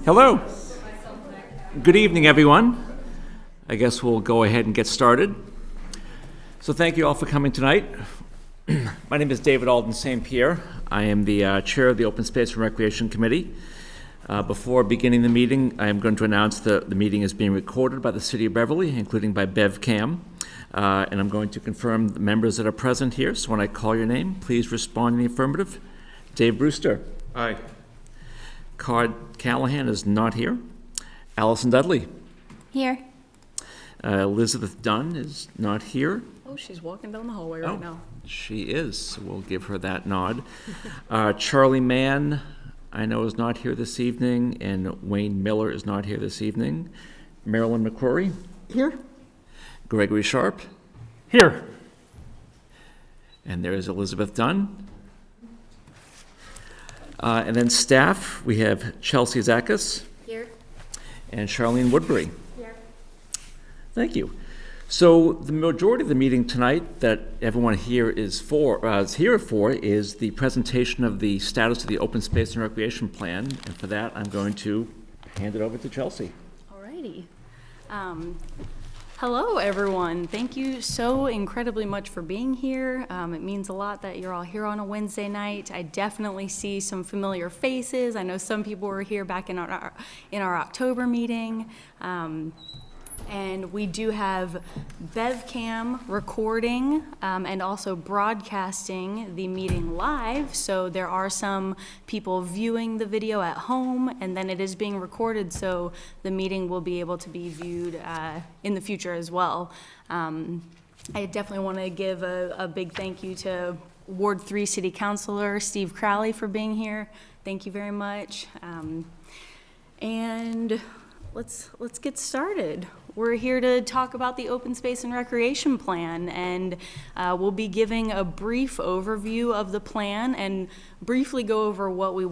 Hello. Good evening, everyone. I guess we'll go ahead and get started. So thank you all for coming tonight. My name is David Alden St. Pierre. I am the chair of the Open Space and Recreation Committee. Before beginning the meeting, I am going to announce that the meeting is being recorded by the City of Beverly, including by BevCam. And I'm going to confirm the members that are present here. So when I call your name, please respond in the affirmative. Dave Brewster. Aye. Card Callahan is not here. Allison Dudley. Here. Elizabeth Dunn is not here. Oh, she's walking down the hallway right now. She is, so we'll give her that nod. Charlie Mann, I know, is not here this evening, and Wayne Miller is not here this evening. Marilyn McCrory. Here. Gregory Sharp. Here. And there is Elizabeth Dunn. And then staff, we have Chelsea Zakis. Here. And Charlene Woodbury. Here. Thank you. So the majority of the meeting tonight that everyone here is here for is the presentation of the status of the Open Space and Recreation Plan. And for that, I'm going to hand it over to Chelsea. Alrighty. Hello, everyone. Thank you so incredibly much for being here. It means a lot that you're all here on a Wednesday night. I definitely see some familiar faces. I know some people were here back in our October meeting. And we do have BevCam recording and also broadcasting the meeting live. So there are some people viewing the video at home, and then it is being recorded, so the meeting will be able to be viewed in the future as well. I definitely want to give a big thank you to Ward 3 City Councilor Steve Crowley for being here. Thank you very much. And let's get started. We're here to talk about the Open Space and Recreation Plan, and we'll be giving a brief overview of the plan and briefly go over what we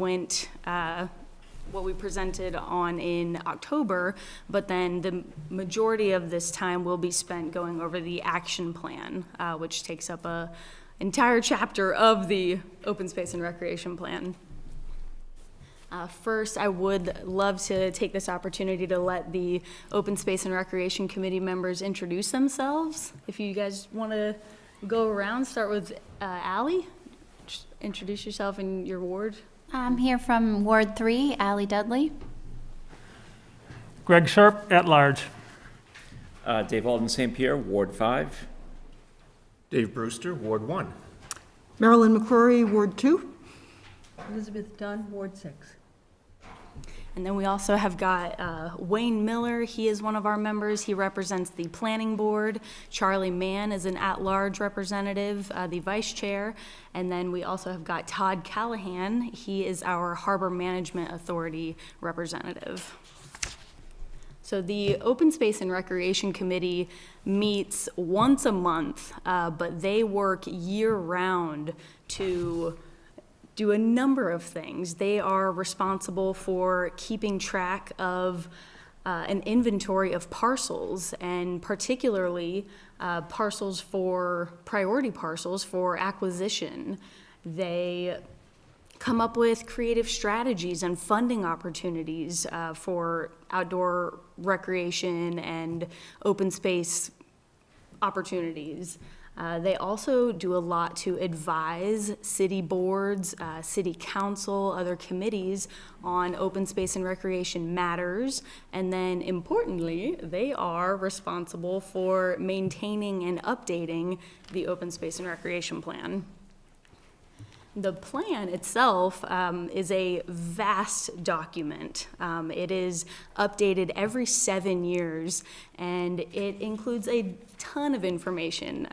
presented on in October, but then the majority of this time will be spent going over the action plan, which takes up an entire chapter of the Open Space and Recreation Plan. First, I would love to take this opportunity to let the Open Space and Recreation Committee members introduce themselves. If you guys want to go around, start with Allie. Just introduce yourself and your ward. I'm here from Ward 3, Allie Dudley. Greg Sharp, at large. Dave Alden St. Pierre, Ward 5. Dave Brewster, Ward 1. Marilyn McCrory, Ward 2. Elizabeth Dunn, Ward 6. And then we also have got Wayne Miller. He is one of our members. He represents the planning board. Charlie Mann is an at-large representative, the vice chair. And then we also have got Todd Callahan. He is our Harbor Management Authority representative. So the Open Space and Recreation Committee meets once a month, but they work year-round to do a number of things. They are responsible for keeping track of an inventory of parcels, and particularly priority parcels for acquisition. They come up with creative strategies and funding opportunities for outdoor recreation and open space opportunities. They also do a lot to advise city boards, city council, other committees on open space and recreation matters. And then importantly, they are responsible for maintaining and updating the open space and recreation plan. The plan itself is a vast document. It is updated every 7 years, and it includes a ton of information.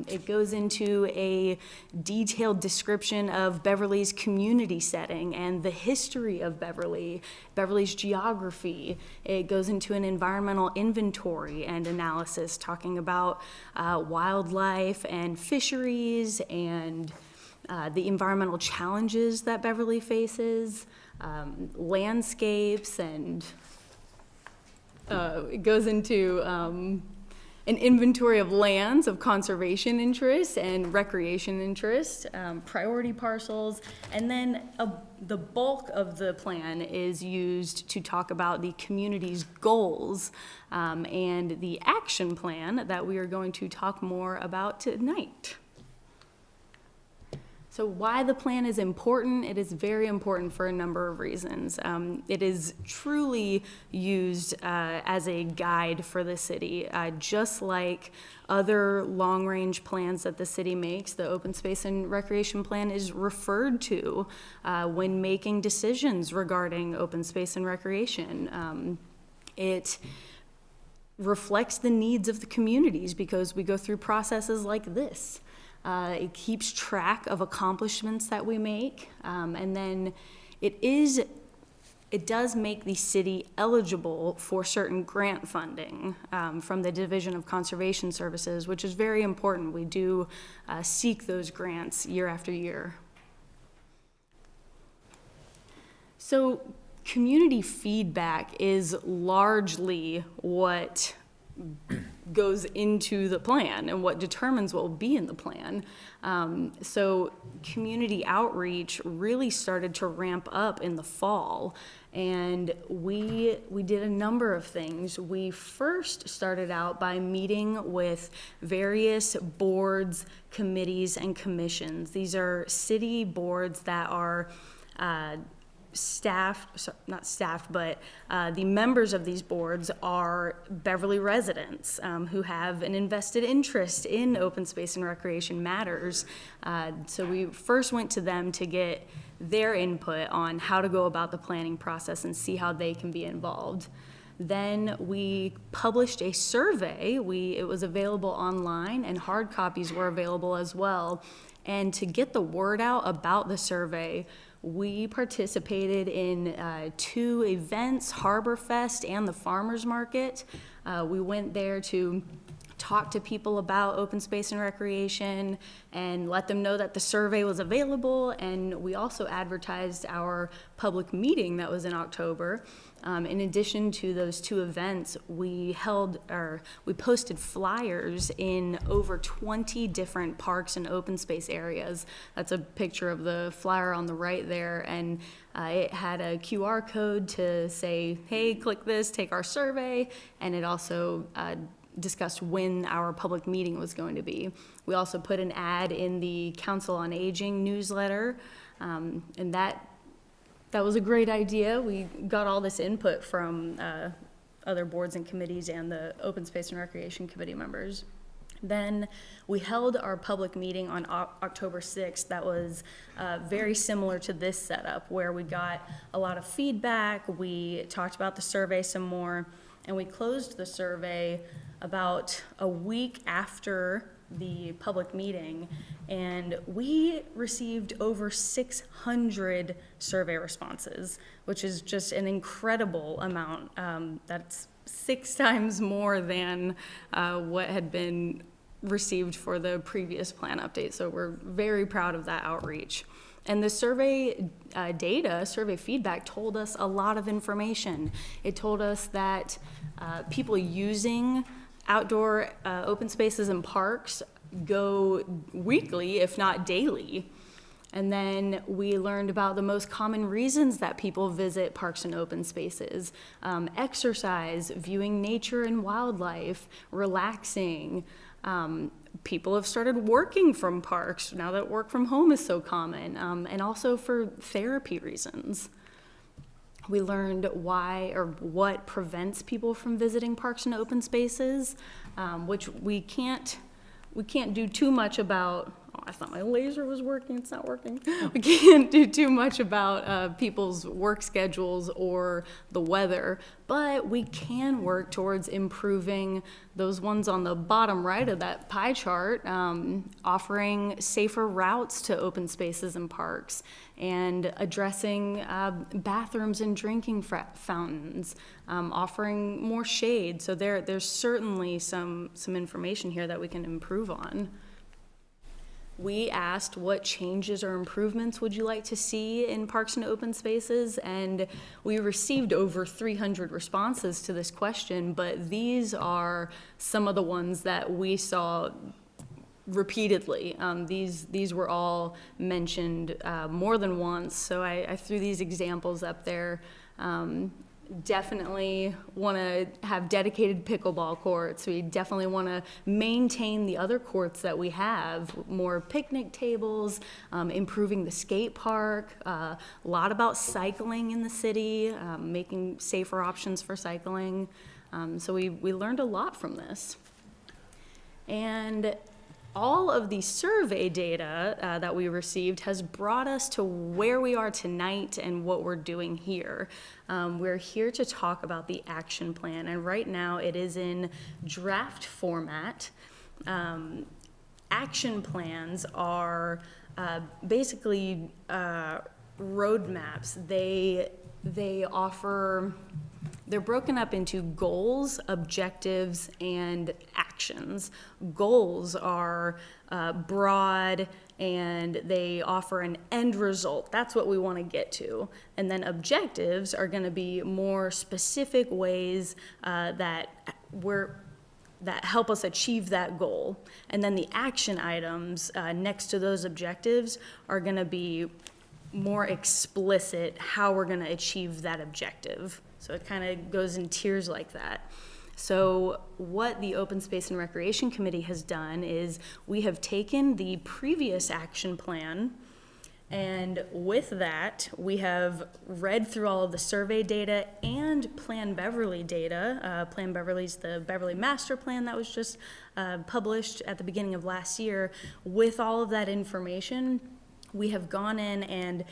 It goes into a detailed description of Beverly's community setting and the history of Beverly's geography. It goes into an environmental inventory and analysis talking about wildlife and fisheries and the environmental challenges that Beverly faces, landscapes, and it goes into an inventory of lands of conservation interest and recreation interest, priority parcels, and then the bulk of the plan is used to talk about the community's goals and the action plan that we are going to talk more about tonight. So why the plan is important? It is very important for a number of reasons. It is truly used as a guide for the city, just like other long-range plans that the city makes. The open space and recreation plan is referred to when making decisions regarding open space and recreation. It reflects the needs of the communities because we go through processes like this. It keeps track of accomplishments that we make, and then it does make the city eligible for certain grant funding from the Division of Conservation Services, which is very important. We do seek those grants year after year. So community feedback is largely what goes into the plan and what determines what will be in the plan. So community outreach really started to ramp up in the fall, and we did a number of things. We first started out by meeting with various boards, committees, and commissions. These are city boards that are not staffed, but the members of these boards are Beverly residents who have an invested interest in open space and recreation matters. So we first went to them to get their input on how to go about the planning process and see how they can be involved. Then we published a survey. It was available online, and hard copies were available as well. And to get the word out about the survey, we participated in 2 events, Harbor Fest and the Farmers Market. We went there to talk to people about open space and recreation and let them know that the survey was available. And we also advertised our public meeting that was in October. In addition to those 2 events, we posted flyers in over 20 different parks and open space areas. That's a picture of the flyer on the right there, and it had a QR code to say, hey, click this, take our survey, and it also discussed when our public meeting was going to be. We also put an ad in the Council on Aging newsletter, and that was a great idea. We got all this input from other boards and committees and the Open Space and Recreation Committee members. Then we held our public meeting on October 6th. That was very similar to this setup, where we got a lot of feedback. We talked about the survey some more, and we closed the survey about a week after the public meeting, and we received over 600 survey responses, which is just an incredible amount. That's 6 times more than what had been received for the previous plan update. So we're very proud of that outreach. And the survey survey feedback told us a lot of information. It told us that people using outdoor open spaces and parks go weekly, if not daily. And then we learned about the most common reasons that people visit parks and open spaces: exercise, viewing nature and wildlife, relaxing. People have started working from parks now that work from home is so common, and also for therapy reasons. We learned why or what prevents people from visiting parks and open spaces, which we can't do too much about. Oh, I thought my laser was working, it's not working. We can't do too much about people's work schedules or the weather, but we can work towards improving those ones on the bottom right of that pie chart, offering safer routes to open spaces and parks, and addressing bathrooms and drinking fountains, offering more shade. So there's certainly some information here that we can improve on. we asked what changes or improvements would you like to see in parks and open spaces, and we received over 300 responses to this question, but these are some of the ones that we saw repeatedly. These were all mentioned more than once, so I threw these examples up there. Definitely want to have dedicated pickleball courts. We definitely want to maintain the other courts that we have, more picnic tables, improving the skate park, a lot about cycling in the city, making safer options for cycling. So we learned a lot from this. And all of the survey data that we received has brought us to where we are tonight and what we're doing here. We're here to talk about the action plan, and right now it is in draft format. Action plans are basically roadmaps. They're broken up into goals, objectives, and actions. Goals are broad and they offer an end result. That's what we want to get to. And then objectives are going to be more specific ways that help us achieve that goal. And then the action items next to those objectives are going to be more explicit how we're going to achieve that objective. So it kind of goes in tiers like that. So what the Open Space and Recreation Committee has done is we have taken the previous action plan, and with that, we have read through all of the survey data and Plan Beverly data. Plan Beverly's the Beverly Master Plan that was just published at the beginning of last year. With all of that information, we have gone in and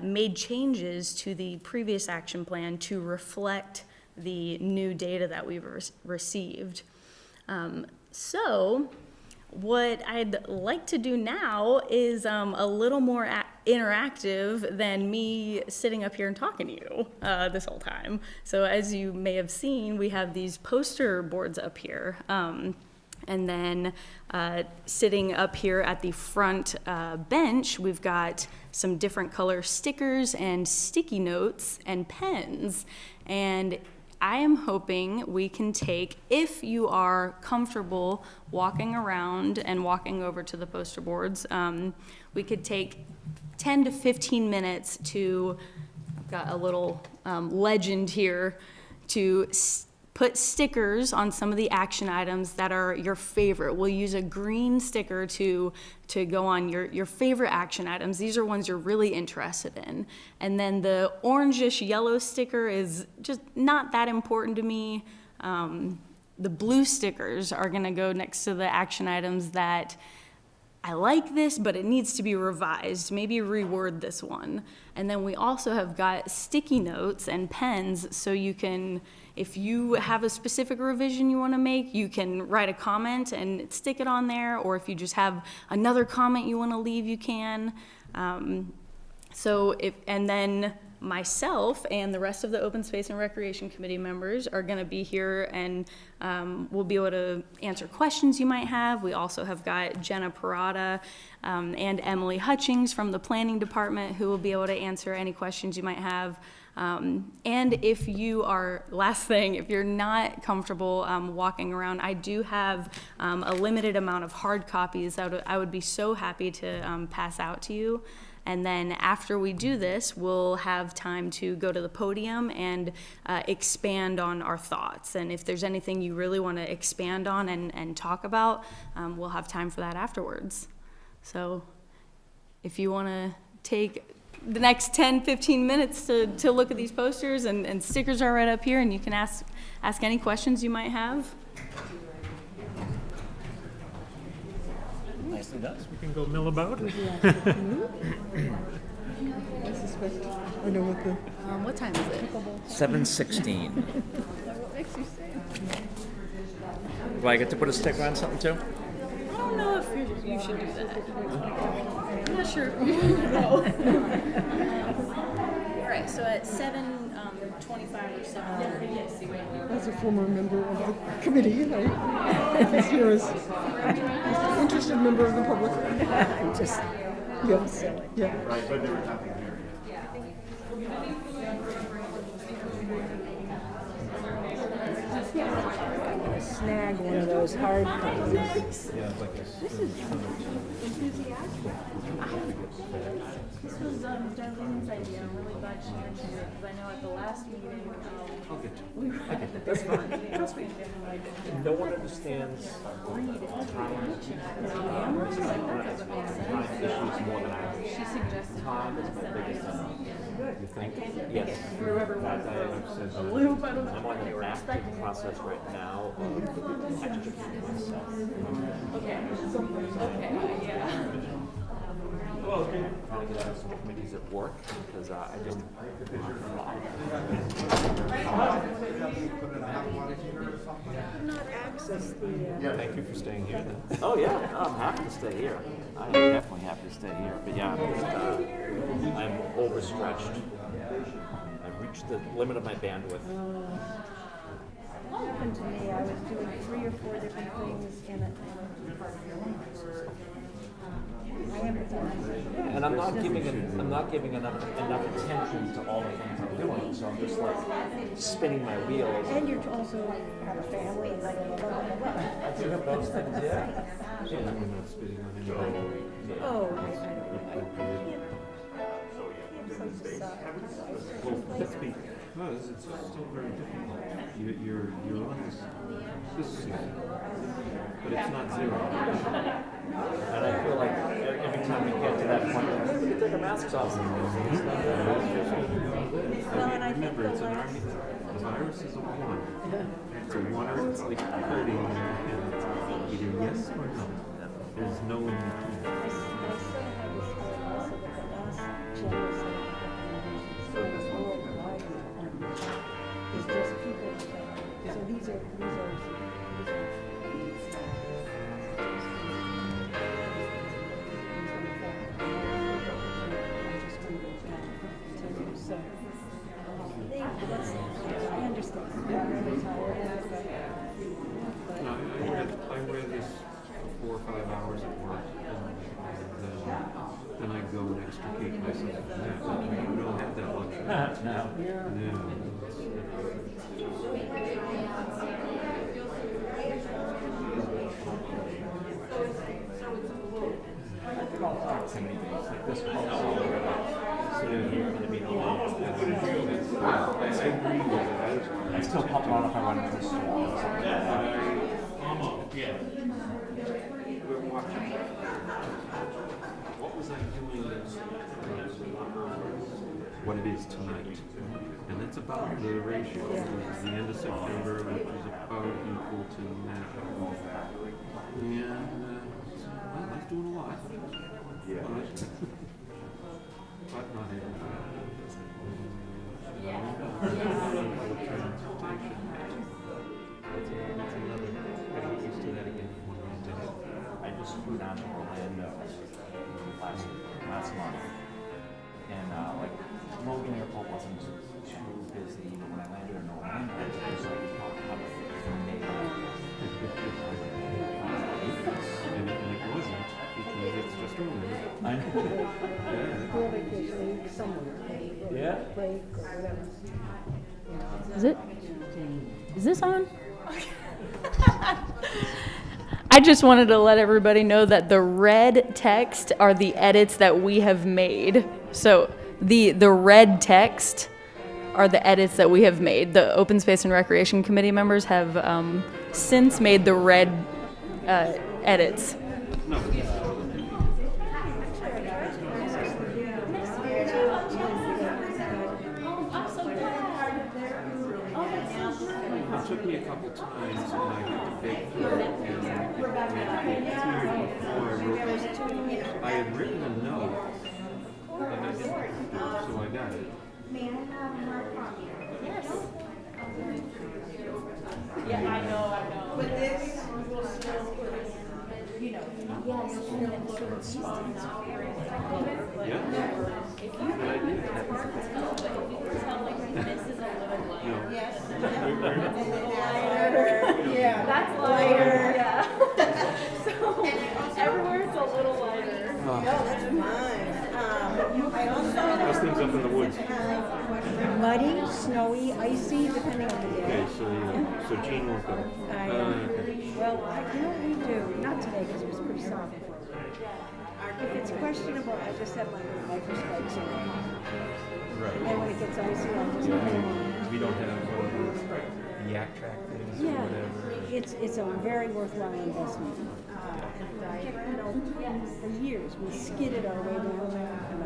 made changes to the previous action plan to reflect the new data that we've received. So what I'd like to do now is a little more interactive than me sitting up here and talking to you this whole time. So as you may have seen, we have these poster boards up here. And then sitting up here at the front bench, we've got some different color stickers and sticky notes and pens. And I am hoping we can take, if you are comfortable walking around and walking over to the poster boards, we could take 10 to 15 minutes to, I've got a little legend here, to put stickers on some of the action items that are your favorite. We'll use a green sticker to go on your favorite action items. These are ones you're really interested in. And then the orangish yellow sticker is just not that important to me. The blue stickers are gonna go next to the action items that I like this, but it needs to be revised. Maybe reword this one. And then we also have got sticky notes and pens, so you can, if you have a specific revision you want to make, you can write a comment and stick it on there, or if you just have another comment you want to leave, you can. And then myself and the rest of the Open Space and Recreation Committee members are going to be here, and we'll be able to answer questions you might have. We also have got Jenna Parada and Emily Hutchings from the Planning Department who will be able to answer any questions you might have. And if you are, last thing, if you're not comfortable walking around, I do have a limited amount of hard copies that I would be so happy to pass out to you. And then after we do this, we'll have time to go to the podium and expand on our thoughts. And if there's anything you really want to expand on and talk about, we'll have time for that afterwards. So if you want to take the next 10, 15 minutes to look at these posters, and stickers are right up here, and you can ask any questions you might have. Nicely done. We can go mill about. What time is it? 7:16. Do I get to put a sticker on something too? I don't know if you should do that. I'm not sure. All right, so at 7, As a former member of the committee, I this year as an interested member of the public. I'm just, you're silly. Yeah. Right, but there was nothing here. I'm gonna snag one of those hard copies. Yeah, it's like this. This was Darlene's idea. I'm really glad she mentioned it, because I know at the last meeting, That's fine. Trust me. No one understands time issues more than I do. she suggested Time is my biggest enemy. You think? Yes. whoever wants a loop, I don't know. I'm on the active process right now of educating myself. Okay, yeah. Trying to get out some committees at work because I just Not access the, Thank you for staying here then. Oh yeah, I'm happy to stay here. I am definitely happy to stay here. But yeah, I'm just, I'm overstretched. I've reached the limit of my bandwidth. what happened to me, I was doing 3 or 4 different things in a I empathize. And I'm not giving enough attention to all the things I'm doing. So I'm just like spinning my wheels. And you also have a family, and like, blah, blah, blah, blah. I do have those things, yeah. Yeah, we're not spitting on anybody. Oh, I can't place to stop. Well, that's because it's still very difficult. You're on this season, but it's not zero. And I feel like every time we get to that point, we can take our masks off. Remember, it's an army. The virus is a one. It's a one or it's like 30, and it's either yes or no. There's no in between. I still have this feeling also that the last general worldwide is just people infected. So these are so I understand. I'm really tired, but No, I wear this 4 or 5 hours at work, and then I go and extricate myself from that. We don't have that luxury. No. Proximity based, like this call, sitting here in the meeting. I agree with it. I still pop on if I run into a store or something like that. We're watching. What was I doing what it is tonight? And that's about the ratio. It's the end of September, which is about equal to now. And well, that's doing a lot. Yeah. But not everything. Transportation. That's another. Gotta get used to that again. I just flew down to Orlando last month, and like Logan Airport wasn't too busy, but when I landed in Orlando, it was like how And it wasn't, because it's just Orlando. I know. go vacation somewhere. Yeah. Break or whatever. Is it? Is this on? I just wanted to let everybody know that the red text are the edits that we have made. So the red text are the edits that we have made. The Open Space and Recreation Committee members have since made the red edits. It took me a couple times, and I had to beg for it. And before I wrote this, I had written a note, and I didn't, so I got it. Yeah, I know. But this will still. Yeah. That's lighter. Yeah. So everywhere it's a little lighter. No, that's fine. I also How's things up in the woods? have muddy, snowy, icy, depending on the day. Okay, so Gene won't go. Okay. Well, you know what we do? Not today because it was pretty soft. If it's questionable, I just have my little microspikes in it. Right. And when it gets icy, I'll just put them on. We don't have one of those yak track things or Yeah, whatever. it's a very worthwhile investment. And I, for years, we skidded our way down there, and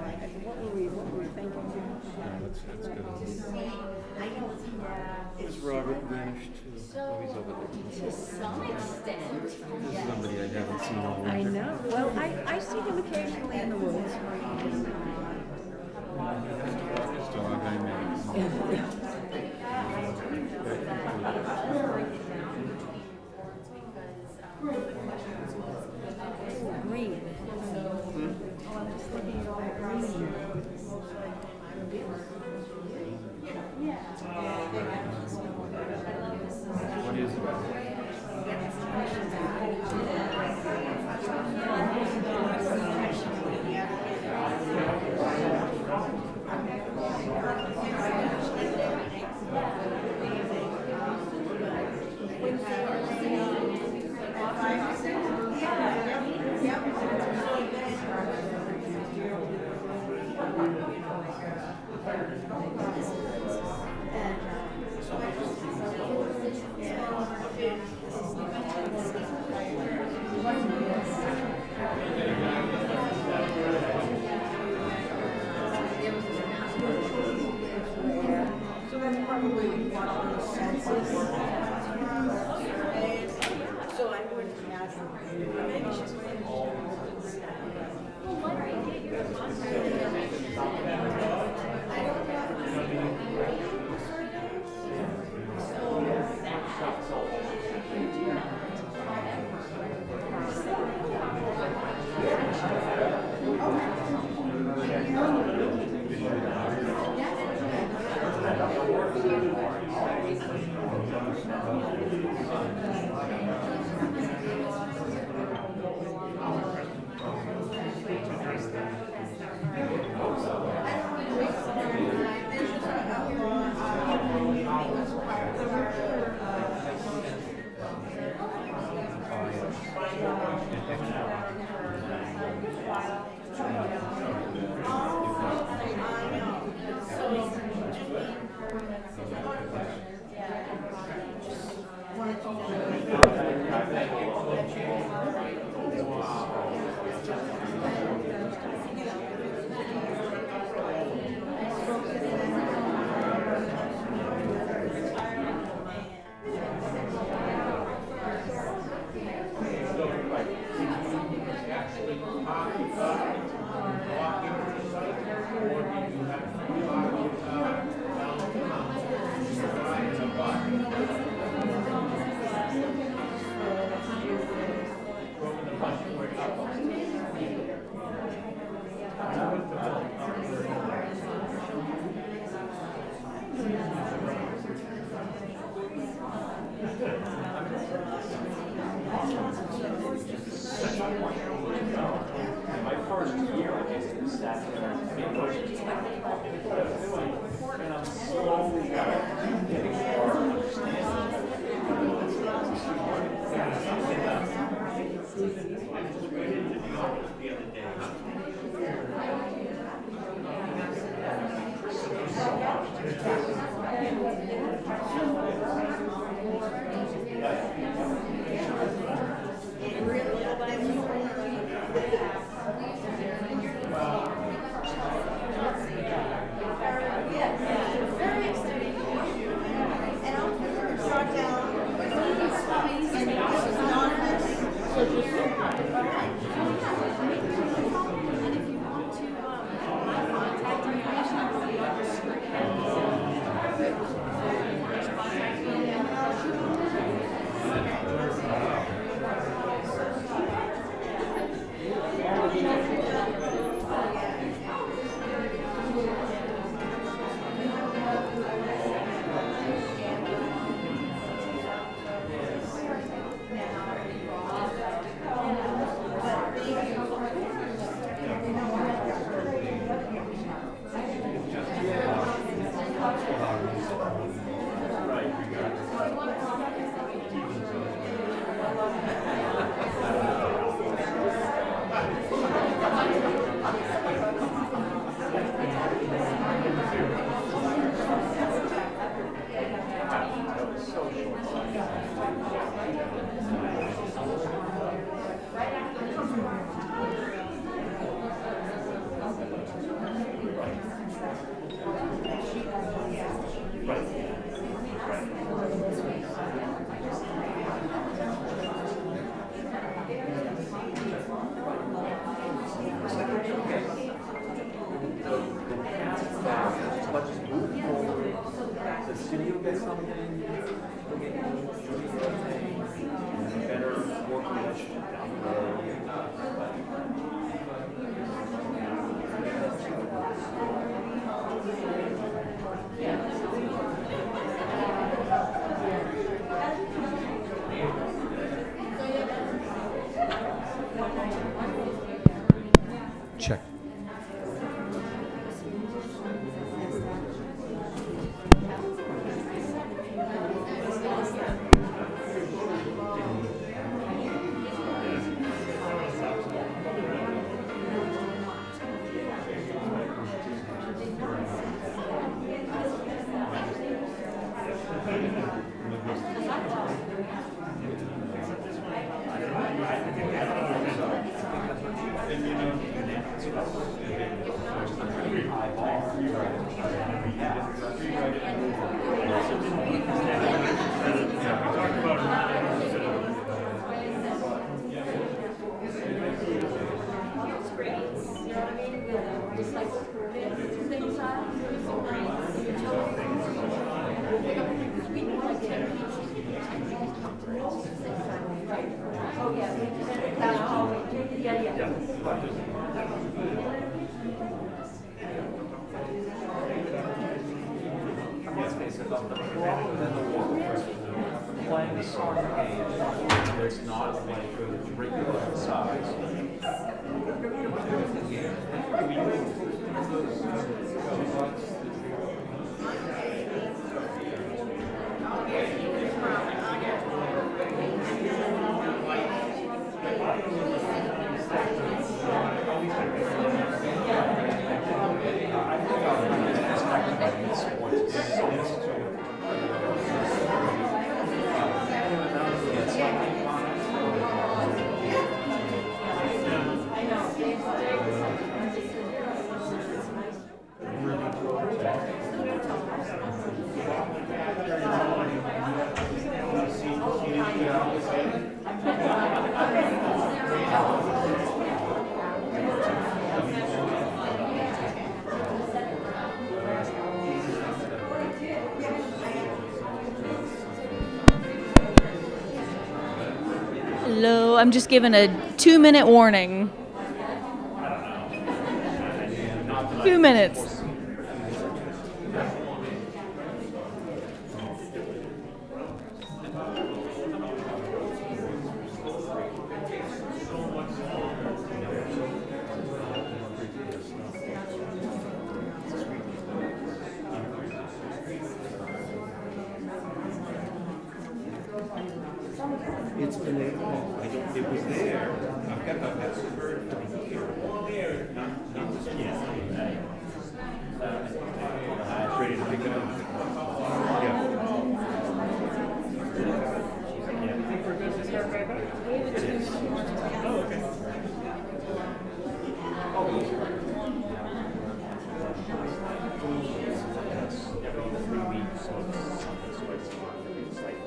what were we thinking? That's good. Is Robert vanished too? Oh, he's over there. To some extent, This is somebody I haven't seen all I winter. know. Well, I see him occasionally in the woods. This dog I met. Green. What is it? So that's probably one of the senses. So I would imagine maybe she's going better work relationship down the road. Check. Playing a soccer game that's not like regular size. Hello, I'm just giving a 2-minute warning. 2 minutes. It's been there. I don't, it was there. I've got the bird for here. Not this one. It's ready to pick it up. Yeah. You think we're good to start back up? It is. Oh, okay. Every 3 weeks, so it's like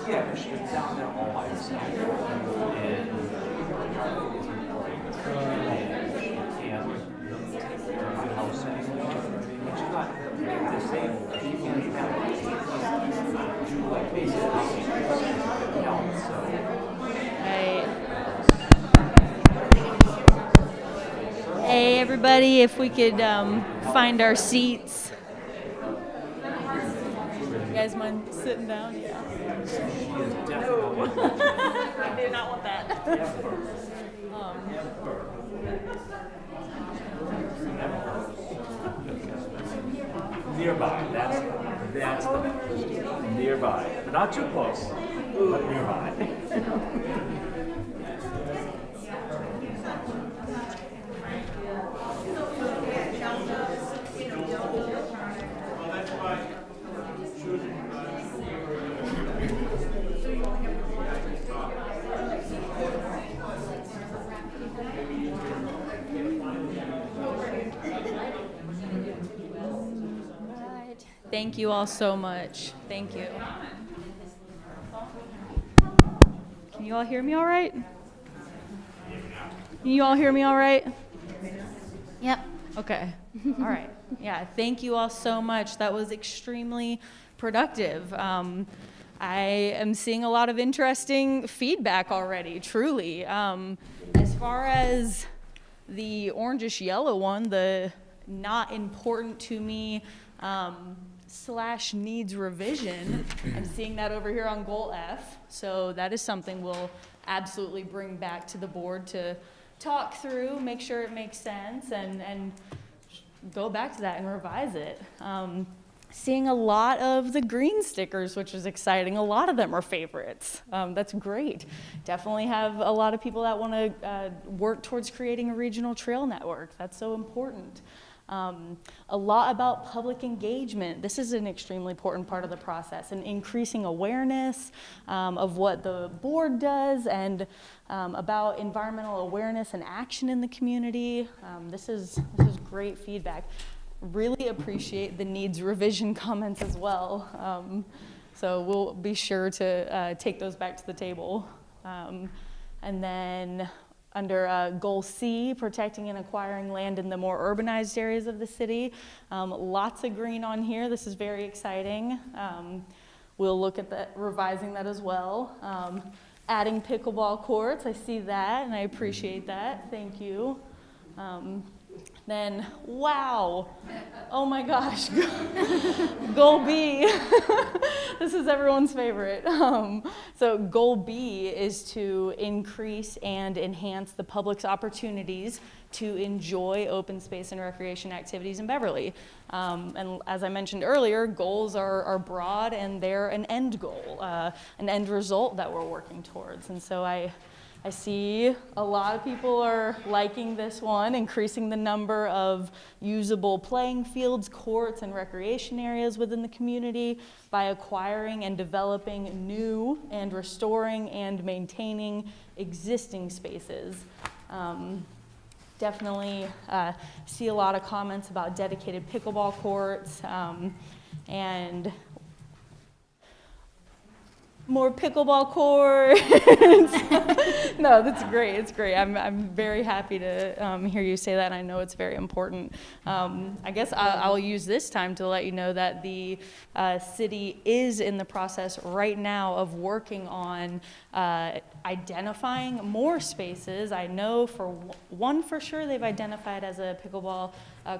yeah, she was down there all by herself. And my house anymore. And she's not disabled. She can't even do like basic health, so. Hey, everybody, if we could find our seats. You guys mind sitting down? Yeah. No. I do not want that. nearby. That's the nearby. But not too close, but nearby. Thank you all so much. Thank you. Can you all hear me all right? Can you all hear me all right? Yep. Okay. All right. Yeah. Thank you all so much. That was extremely productive. I am seeing a lot of interesting feedback already, truly. As far as the orangish yellow one, the not important to me / needs revision, I'm seeing that over here on goal F. So that is something we'll absolutely bring back to the board to talk through, make sure it makes sense, and go back to that and revise it. Seeing a lot of the green stickers, which is exciting. A lot of them are favorites. That's great. Definitely have a lot of people that want to work towards creating a regional trail network. That's so important. A lot about public engagement. This is an extremely important part of the process, and increasing awareness of what the board does, and about environmental awareness and action in the community. This is great feedback. Really appreciate the needs revision comments as well. So we'll be sure to take those back to the table. And then under goal C, protecting and acquiring land in the more urbanized areas of the city. Lots of green on here. This is very exciting. We'll look at that, revising that as well. Adding pickleball courts, I see that and I appreciate that. Thank you. Then, wow, oh my gosh, goal B. This is everyone's favorite. So goal B is to increase and enhance the public's opportunities to enjoy open space and recreation activities in Beverly. And as I mentioned earlier, goals are broad, and they're an end goal, an end result that we're working towards. And so I see a lot of people are liking this one, increasing the number of usable playing fields, courts, and recreation areas within the community by acquiring and developing new and restoring and maintaining existing spaces. Definitely see a lot of comments about dedicated pickleball courts and more pickleball courts. No, that's great. It's great. I'm very happy to hear you say that. And I know it's very important. I guess I'll use this time to let you know that the city is in the process right now of working on identifying more spaces. I know for one for sure they've identified as a pickleball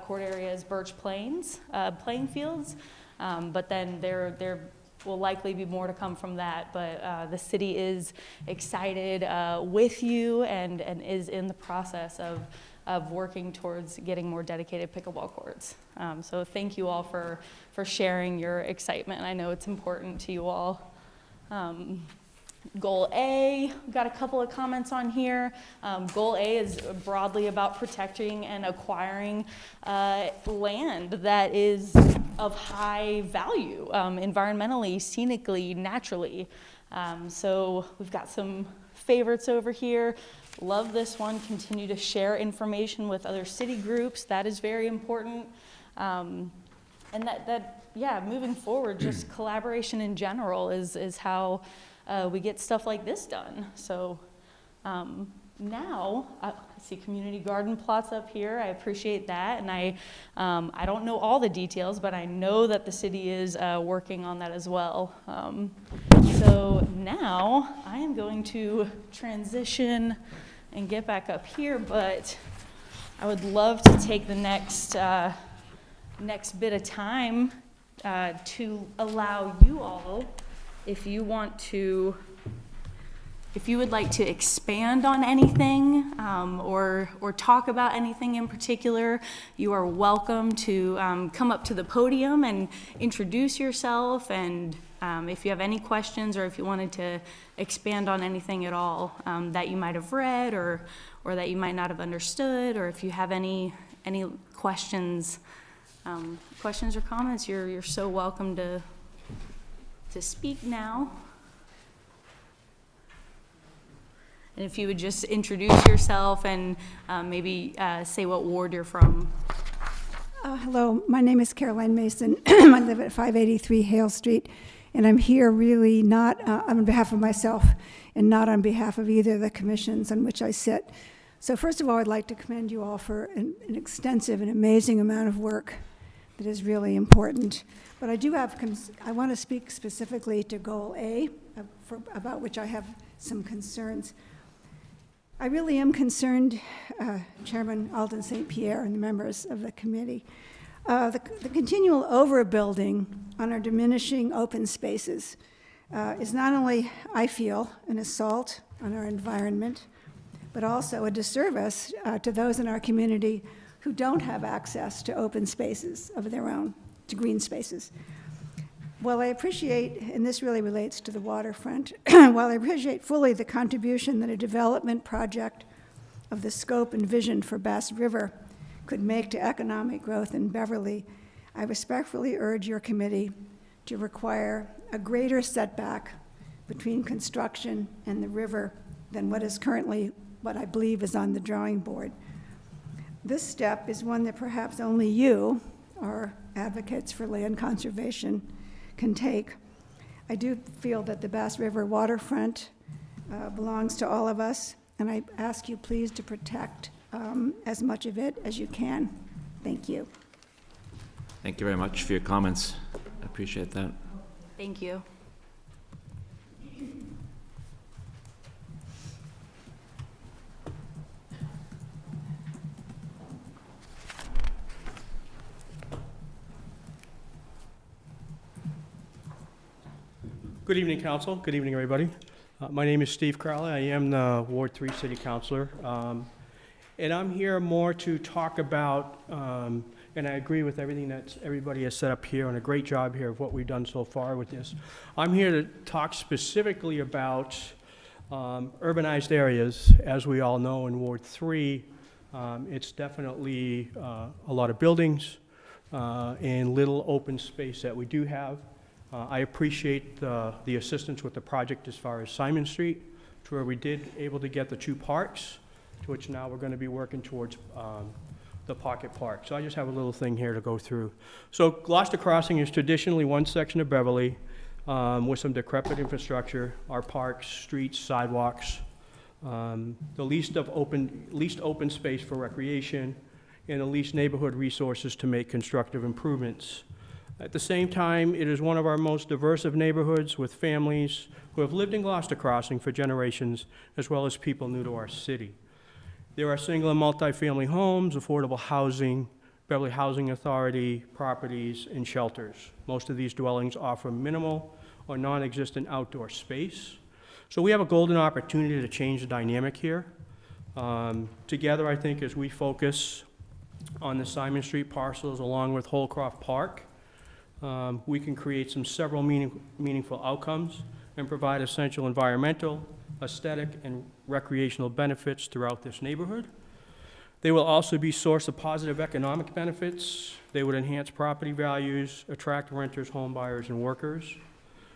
court area as Birch Plains playing fields, but then there will likely be more to come from that, but the city is excited with you and is in the process of working towards getting more dedicated pickleball courts. So thank you all for sharing your excitement. I know it's important to you all. Goal A, we've got a couple of comments on here. Goal A is broadly about protecting and acquiring land that is of high value, environmentally, scenically, naturally. So we've got some favorites over here. Love this one. Continue to share information with other city groups. That is very important. And yeah, moving forward, just collaboration in general is how we get stuff like this done. So now I see community garden plots up here. I appreciate that, and I don't know all the details, but I know that the city is working on that as well. So now I am going to transition and get back up here, but I would love to take the next bit of time to allow you all, if you want to if you would like to expand on anything or talk about anything in particular, you are welcome to come up to the podium and introduce yourself. And if you have any questions or if you wanted to expand on anything at all that you might have read or that you might not have understood, or if you have any questions, questions or comments, you're so welcome to speak now. And if you would just introduce yourself and maybe say what ward you're from. Hello, my name is Caroline Mason. I live at 583 Hale Street, and I'm here really not on behalf of myself and not on behalf of either of the commissions on which I sit. So first of all, I'd like to commend you all for an extensive and amazing amount of work that is really important. But I do have, I want to speak specifically to Goal A, about which I have some concerns. I really am concerned, Chairman Alden St. Pierre and the members of the committee, the continual overbuilding on our diminishing open spaces is not only, I feel, an assault on our environment, but also a disservice to those in our community who don't have access to open spaces of their own, to green spaces. While I appreciate, and this really relates to the waterfront, while I appreciate fully the contribution that a development project of the scope and vision for Bass River could make to economic growth in Beverly, I respectfully urge your committee to require a greater setback between construction and the river than what is currently what I believe is on the drawing board. This step is one that perhaps only you, our advocates for land conservation, can take. I do feel that the Bass River waterfront belongs to all of us, and I ask you please to protect as much of it as you can. Thank you. Thank you very much for your comments. I appreciate that. Thank you. Good evening, Council. Good evening, everybody. My name is Steve Crowley. I am the Ward 3 City Councilor. And I'm here more to talk about, and I agree with everything that everybody has set up here, and a great job here of what we've done so far with this. I'm here to talk specifically about urbanized areas. As we all know, in Ward 3, it's definitely a lot of buildings and little open space that we do have. I appreciate the assistance with the project as far as Simon Street, to where we did able to get the 2 parks, to which now we're going to be working towards the Pocket Park. So I just have a little thing here to go through. So Gloucester Crossing is traditionally one section of Beverly with some decrepit infrastructure, our parks, streets, sidewalks, the least open space for recreation, and the least neighborhood resources to make constructive improvements. At the same time, it is one of our most diverse of neighborhoods with families who have lived in Gloucester Crossing for generations, as well as people new to our city. There are single and multi-family homes, affordable housing, Beverly Housing Authority properties, and shelters. Most of these dwellings offer minimal or non-existent outdoor space. So we have a golden opportunity to change the dynamic here. Together, I think, as we focus on the Simon Street parcels along with Holcroft Park, we can create several meaningful outcomes and provide essential environmental, aesthetic, and recreational benefits throughout this neighborhood. They will also be a source of positive economic benefits. They would enhance property values, attract renters, home buyers, and workers.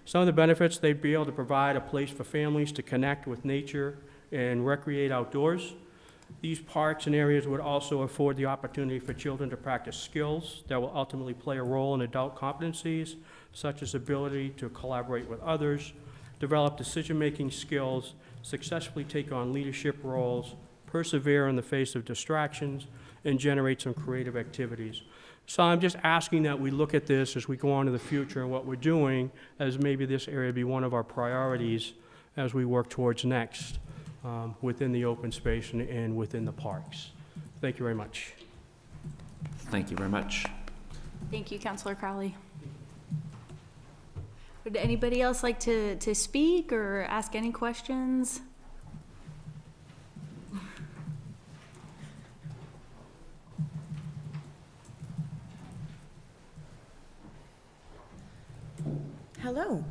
Some of the benefits, they'd be able to provide a place for families to connect with nature and recreate outdoors. These parks and areas would also afford the opportunity for children to practice skills that will ultimately play a role in adult competencies, such as ability to collaborate with others, develop decision-making skills, successfully take on leadership roles, persevere in the face of distractions, and generate some creative activities. So I'm just asking that we look at this as we go on to the future and what we're doing, as maybe this area be one of our priorities as we work towards next. Within the open space and within the parks. Thank you very much. Thank you very much. Thank you, Councilor Crowley. Would anybody else like to speak or ask any questions? Hello,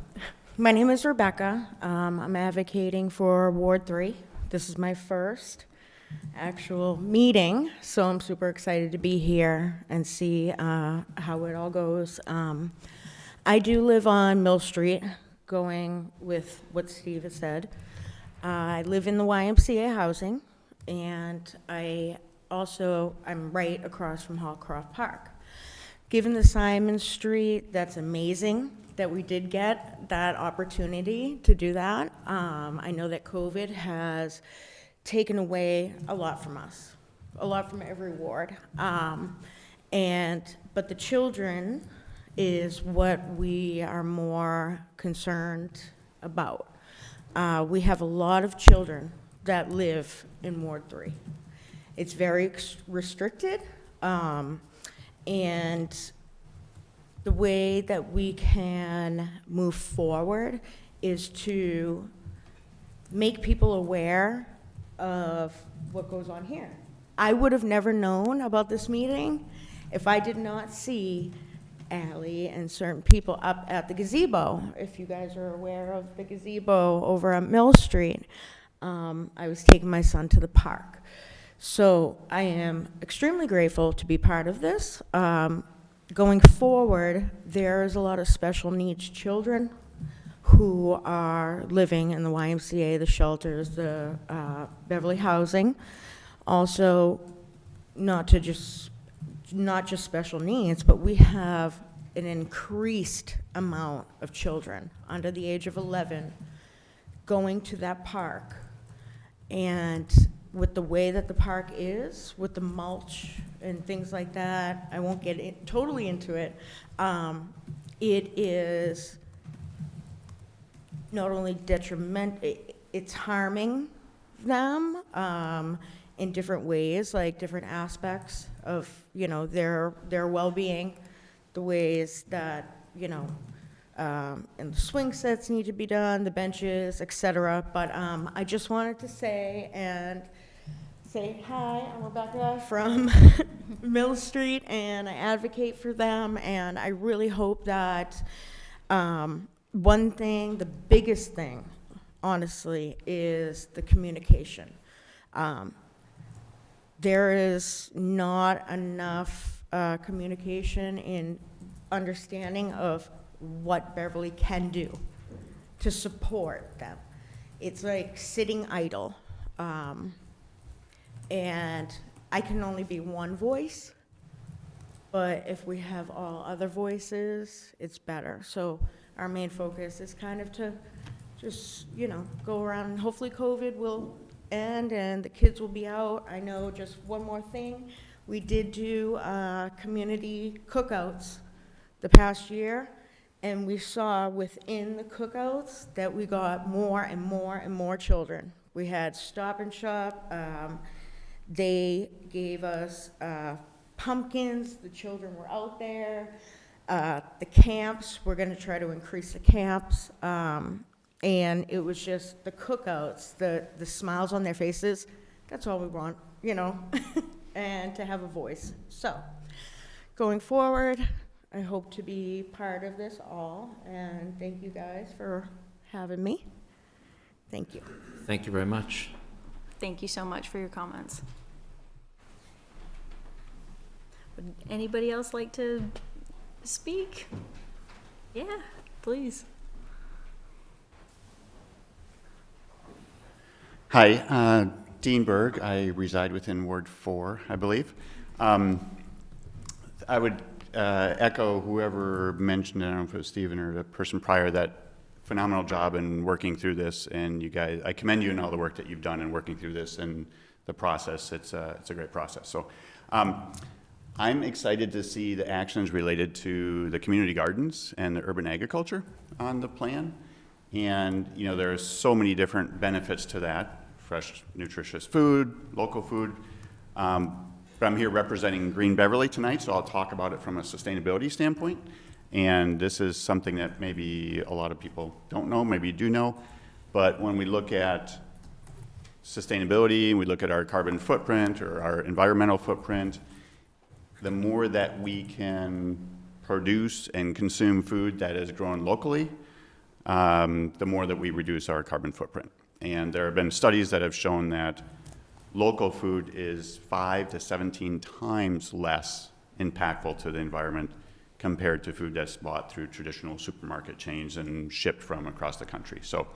my name is Rebecca. I'm advocating for Ward 3. This is my first actual meeting, so I'm super excited to be here and see how it all goes. I do live on Mill Street, going with what Steve has said. I live in the YMCA housing, and I'm right across from Hallcroft Park. Given the Simon Street, that's amazing that we did get that opportunity to do that. I know that COVID has taken away a lot from us, a lot from every ward. But the children is what we are more concerned about. We have a lot of children that live in Ward 3. It's very restricted, and the way that we can move forward is to make people aware of what goes on here. I would have never known about this meeting if I did not see Allie and certain people up at the gazebo. If you guys are aware of the gazebo over on Mill Street, I was taking my son to the park. So I am extremely grateful to be part of this. Going forward, there's a lot of special needs children who are living in the YMCA, the shelters, the Beverly housing. Also, not just special needs, but we have an increased amount of children under the age of 11 going to that park. And with the way that the park is, with the mulch and things like that, I won't get totally into it. It is not only detrimental, it's harming them in different ways, like different aspects of, their well-being, the ways that, and the swing sets need to be done, the benches, etc. But I just wanted to say hi, I'm Rebecca from Mill Street, and I advocate for them, and I really hope that one thing, the biggest thing, honestly, is the communication. There is not enough communication in understanding of what Beverly can do to support them. It's like sitting idle. And I can only be one voice, but if we have all other voices, it's better. So our main focus is kind of to just, go around, and hopefully COVID will end and the kids will be out. I know, just one more thing, we did do community cookouts the past year, and we saw within the cookouts that we got more and more and more children. We had Stop and Shop. They gave us pumpkins. The children were out there. The camps, we're going to try to increase the camps. And it was just the cookouts, the smiles on their faces. That's all we want, and to have a voice. So going forward, I hope to be part of this all. And thank you guys for having me. Thank you. Thank you very much. Thank you so much for your comments. Would anybody else like to speak? Yeah, please. Hi, Dean Berg. I reside within Ward 4, I believe. I would echo whoever mentioned, I don't know if it was Stephen or the person prior, that phenomenal job in working through this, and you guys, I commend you in all the work that you've done in working through this and the process. It's a great process. So I'm excited to see the actions related to the community gardens and the urban agriculture on the plan. And there are so many different benefits to that: fresh, nutritious food, local food. But I'm here representing Green Beverly tonight, so I'll talk about it from a sustainability standpoint. And this is something that maybe a lot of people don't know, maybe do know, but when we look at sustainability, we look at our carbon footprint or our environmental footprint, the more that we can produce and consume food that is grown locally, the more that we reduce our carbon footprint. And there have been studies that have shown that local food is 5 to 17 times less impactful to the environment compared to food that's bought through traditional supermarket chains and shipped from across the country. So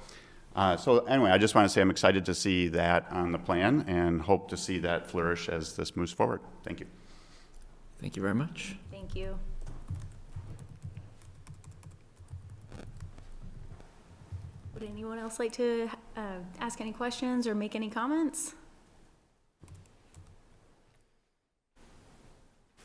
anyway, I just want to say I'm excited to see that on the plan and hope to see that flourish as this moves forward. Thank you. Thank you very much. Thank you. Would anyone else like to ask any questions or make any comments?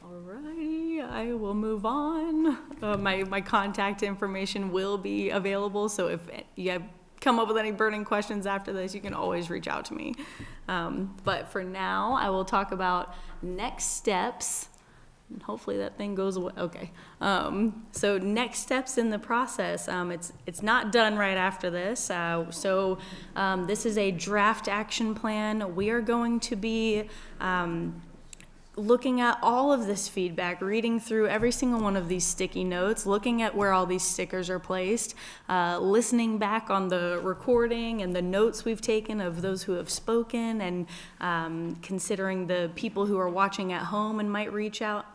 Alrighty, I will move on. My contact information will be available, so if you come up with any burning questions after this, you can always reach out to me. But for now, I will talk about next steps. And hopefully that thing goes away. Okay. So next steps in the process. It's not done right after this. This is a draft action plan. We are going to be looking at all of this feedback, reading through every single one of these sticky notes, looking at where all these stickers are placed, listening back on the recording and the notes we've taken of those who have spoken, and considering the people who are watching at home and might reach out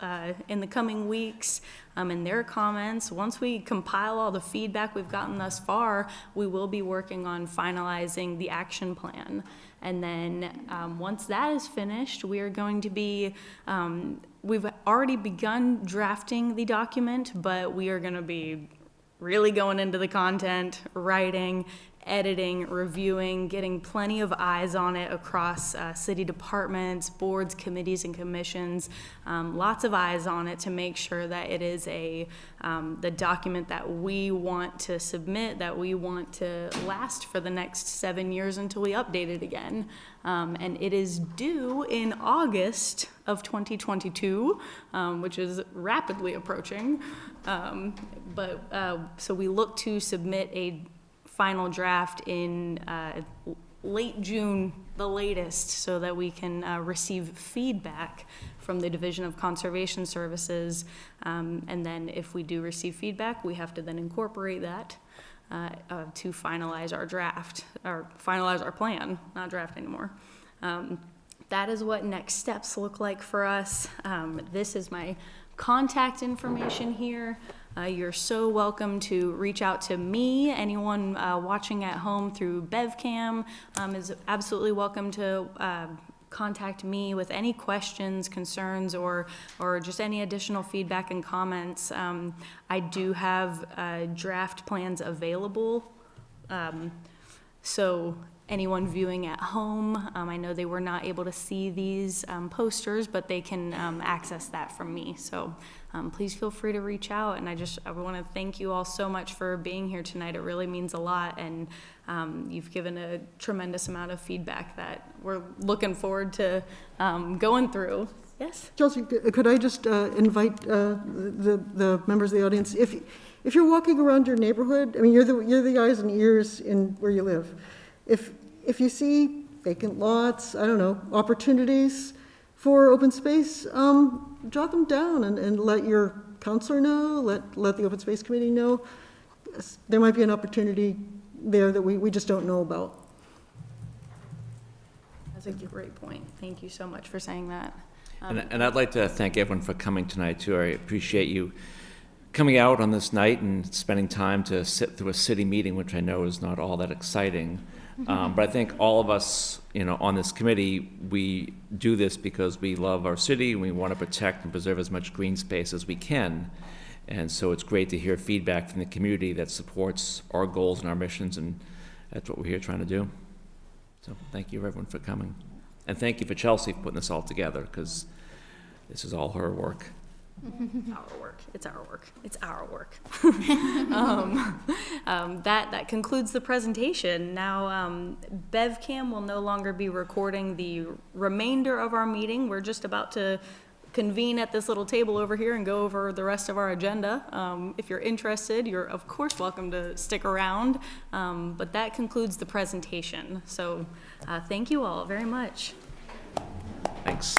in the coming weeks and their comments. Once we compile all the feedback we've gotten thus far, we will be working on finalizing the action plan. And then once that is finished, we are going to be, we've already begun drafting the document, but we are going to be really going into the content, writing, editing, reviewing, getting plenty of eyes on it across city departments, boards, committees, and commissions. Lots of eyes on it to make sure that it is the document that we want to submit, that we want to last for the next 7 years until we update it again. And it is due in August of 2022, which is rapidly approaching. So we look to submit a final draft in late June, the latest, so that we can receive feedback from the Division of Conservation Services. And then if we do receive feedback, we have to then incorporate that to finalize our draft, or finalize our plan, not draft anymore. That is what next steps look like for us. This is my contact information here. You're so welcome to reach out to me. Anyone watching at home through BevCam is absolutely welcome to contact me with any questions, concerns, or just any additional feedback and comments. I do have draft plans available. So anyone viewing at home, I know they were not able to see these posters, but they can access that from me. So please feel free to reach out. And I want to thank you all so much for being here tonight. It really means a lot. And you've given a tremendous amount of feedback that we're looking forward to going through. Yes? Chelsea, could I just invite the members of the audience, if you're walking around your neighborhood, I mean, you're the eyes and ears in where you live. If you see vacant lots, I don't know, opportunities for open space, jot them down and let your counselor know, let the Open Space Committee know. There might be an opportunity there that we just don't know about. That's a great point. Thank you so much for saying that. And I'd like to thank everyone for coming tonight, too. I appreciate you coming out on this night and spending time to sit through a city meeting, which I know is not all that exciting. But I think all of us, on this committee, we do this because we love our city and we want to protect and preserve as much green space as we can. And so it's great to hear feedback from the community that supports our goals and our missions, and that's what we're here trying to do. So thank you, everyone, for coming. And thank you for Chelsea for putting this all together, because this is all her work. Our work. It's our work. It's our work. That concludes the presentation. Now, BevCam will no longer be recording the remainder of our meeting. We're just about to convene at this little table over here and go over the rest of our agenda. If you're interested, you're of course welcome to stick around, but that concludes the presentation. So thank you all very much. Thanks.